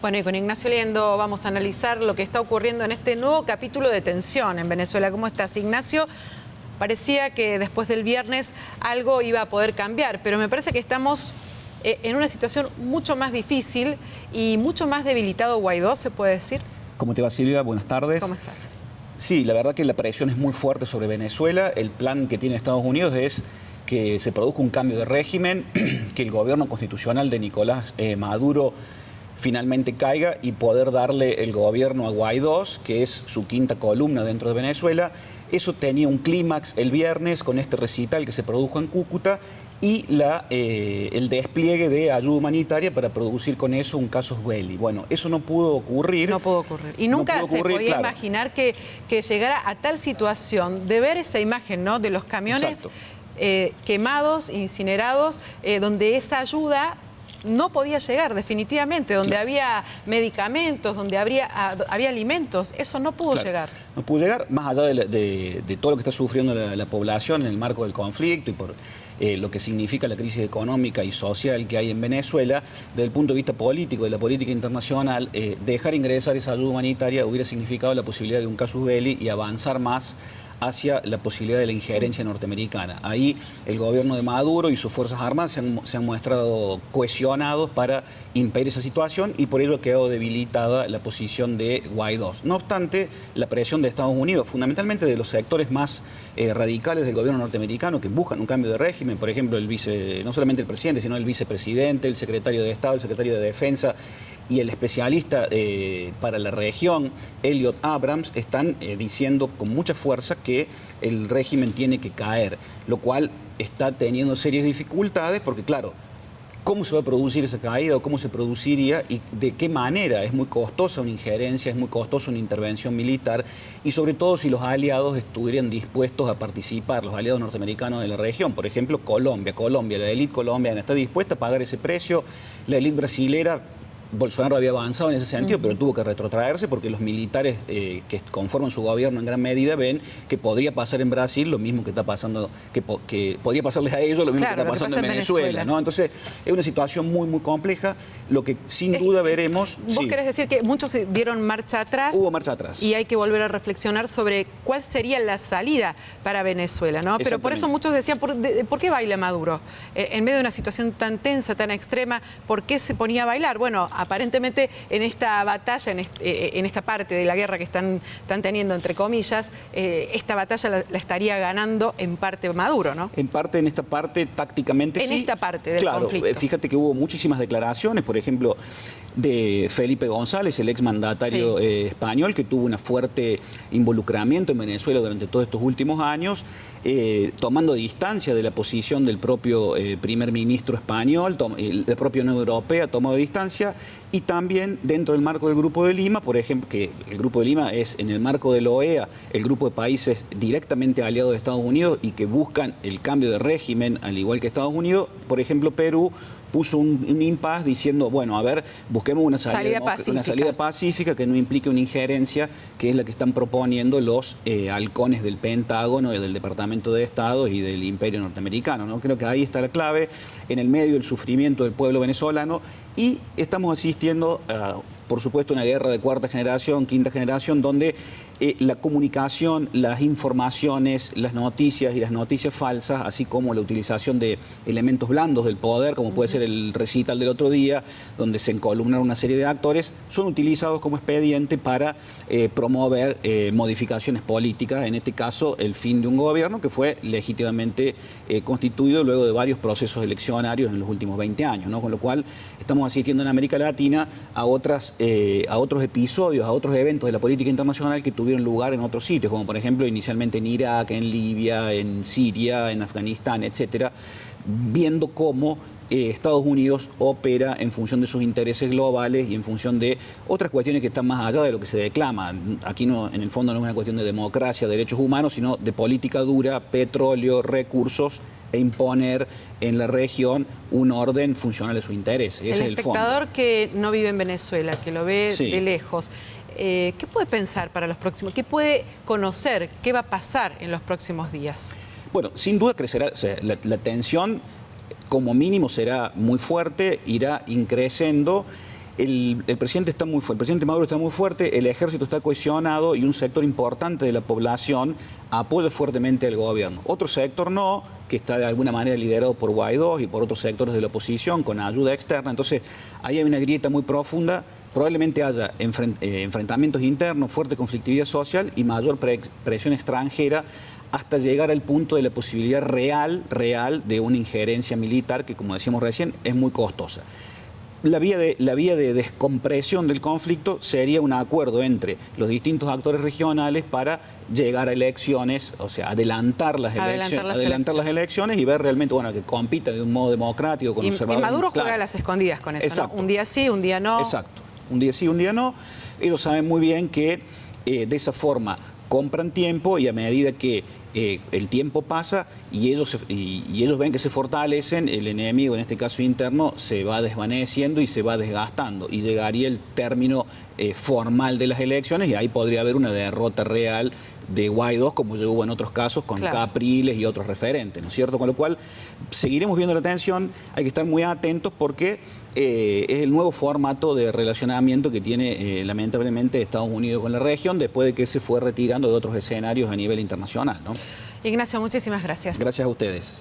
Bueno, y con Ignacio Liendo vamos a analizar lo que está ocurriendo en este nuevo capítulo de tensión en Venezuela. ¿Cómo estás, Ignacio? Parecía que después del viernes algo iba a poder cambiar, pero me parece que estamos en una situación mucho más difícil y mucho más debilitado Guaidó, ¿se puede decir? ¿Cómo te va, Silvia? Buenas tardes. ¿Cómo estás? Sí, la verdad que la presión es muy fuerte sobre Venezuela. El plan que tiene Estados Unidos es que se produzca un cambio de régimen, que el gobierno constitucional de Nicolás Maduro finalmente caiga y poder darle el gobierno a Guaidó, que es su quinta columna dentro de Venezuela. Eso tenía un clímax el viernes con este recital que se produjo en Cúcuta y el despliegue de ayuda humanitaria para producir con eso un casus belli. Bueno, eso no pudo ocurrir. No pudo ocurrir. Y nunca se podía imaginar que llegara a tal situación de ver esa imagen, ¿no?, de los camiones quemados, incinerados, donde esa ayuda no podía llegar definitivamente, donde había medicamentos, donde había alimentos, eso no pudo llegar. No pudo llegar, más allá de todo lo que está sufriendo la población en el marco del conflicto y por lo que significa la crisis económica y social que hay en Venezuela. Desde el punto de vista político, de la política internacional, dejar ingresar esa ayuda humanitaria hubiera significado la posibilidad de un casus belli y avanzar más hacia la posibilidad de la injerencia norteamericana. Ahí el gobierno de Maduro y sus Fuerzas Armadas se han mostrado cohesionados para impedir esa situación y por ello ha quedado debilitada la posición de Guaidó. No obstante, la presión de Estados Unidos, fundamentalmente de los sectores más radicales del gobierno norteamericano que buscan un cambio de régimen, por ejemplo, no solamente el presidente, sino el vicepresidente, el secretario de Estado, el secretario de Defensa y el especialista para la región, Elliot Abrams, están diciendo con mucha fuerza que el régimen tiene que caer, lo cual está teniendo serias dificultades porque, claro, ¿cómo se va a producir esa caída o cómo se produciría y de qué manera? Es muy costosa una injerencia, es muy costosa una intervención militar y sobre todo si los aliados estuvieran dispuestos a participar, los aliados norteamericanos de la región, por ejemplo Colombia, la élite colombiana está dispuesta a pagar ese precio, la élite brasilera. Bolsonaro había avanzado en ese sentido, pero tuvo que retrotraerse porque los militares que conforman su gobierno en gran medida ven que podría pasar en Brasil lo mismo que está pasando, que podría pasarles a ellos lo mismo que está pasando en Venezuela, ¿no? Entonces es una situación muy, muy compleja, lo que sin duda veremos. ¿Vos querés decir que muchos dieron marcha atrás? Hubo marcha atrás. Y hay que volver a reflexionar sobre cuál sería la salida para Venezuela, ¿no? Pero por eso muchos decían, ¿por qué baila Maduro? En medio de una situación tan tensa, tan extrema, ¿por qué se ponía a bailar? Bueno, aparentemente en esta batalla, en esta parte de la guerra que están teniendo, entre comillas, esta batalla la estaría ganando en parte Maduro, ¿no? En parte, en esta parte, tácticamente sí. En esta parte del conflicto. Claro, fíjate que hubo muchísimas declaraciones, por ejemplo, de Felipe González, el exmandatario español, que tuvo un fuerte involucramiento en Venezuela durante todos estos últimos años, tomando distancia de la posición del propio primer ministro español, la propia Unión Europea ha tomado distancia, y también dentro del marco del Grupo de Lima, por ejemplo, que el Grupo de Lima es en el marco de la OEA, el grupo de países directamente aliados de Estados Unidos y que buscan el cambio de régimen, al igual que Estados Unidos. Por ejemplo, Perú puso un impas diciendo, bueno, a ver, busquemos una salida pacífica que no implique una injerencia, que es la que están proponiendo los halcones del Pentágono y del Departamento de Estado y del Imperio Norteamericano, ¿no? Creo que ahí está la clave, en el medio del sufrimiento del pueblo venezolano, y estamos asistiendo a, por supuesto, una guerra de cuarta generación, quinta generación, donde la comunicación, las informaciones, las noticias y las noticias falsas, así como la utilización de elementos blandos del poder, como puede ser el recital del otro día, donde se encolumnan una serie de actores, son utilizados como expediente para promover modificaciones políticas, en este caso el fin de un gobierno que fue legítimamente constituido luego de varios procesos eleccionarios en los últimos 20 años, ¿no? Con lo cual estamos asistiendo en América Latina a otros episodios, a otros eventos de la política internacional que tuvieron lugar en otros sitios, como por ejemplo inicialmente en Irak, en Libia, en Siria, en Afganistán, etcétera, viendo cómo Estados Unidos opera en función de sus intereses globales y en función de otras cuestiones que están más allá de lo que se declama. Aquí no, en el fondo no es una cuestión de democracia, derechos humanos, sino de política dura, petróleo, recursos, e imponer en la región un orden funcional de sus intereses. Ese es el fondo. El espectador que no vive en Venezuela, que lo ve de lejos, ¿qué puede pensar para los próximos? ¿Qué puede conocer? ¿Qué va a pasar en los próximos días? Bueno, sin duda crecerá, o sea, la tensión como mínimo será muy fuerte, irá increciendo. el presidente está muy fuerte, el presidente Maduro está muy fuerte, el ejército está cohesionado y un sector importante de la población apoya fuertemente al gobierno. Otro sector no, que está de alguna manera liderado por Guaidó y por otros sectores de la oposición con ayuda externa. Entonces, ahí hay una grieta muy profunda. Probablemente haya enfrentamientos internos, fuerte conflictividad social y mayor presión extranjera hasta llegar al punto de la posibilidad real de una injerencia militar que, como decíamos recién, es muy costosa. La vía de descompresión del conflicto sería un acuerdo entre los distintos actores regionales para llegar a elecciones, o sea, adelantar las elecciones y ver realmente, bueno, que compita de un modo democrático, conservador. Y Maduro juega a las escondidas con eso, exacto, ¿no? Un día sí, un día no. Exacto. Un día sí, un día no. Ellos saben muy bien que de esa forma compran tiempo y a medida que el tiempo pasa y ellos ven que se fortalecen, el enemigo, en este caso interno, se va desvaneciendo y se va desgastando. Y llegaría el término formal de las elecciones y ahí podría haber una derrota real de Guaidó, como ya hubo en otros casos con Capriles y otros referentes, ¿no es cierto? Con lo cual, seguiremos viendo la tensión, hay que estar muy atentos porque es el nuevo formato de relacionamiento que tiene lamentablemente Estados Unidos con la región después de que se fue retirando de otros escenarios a nivel internacional, ¿no? Ignacio, muchísimas gracias. Gracias a ustedes.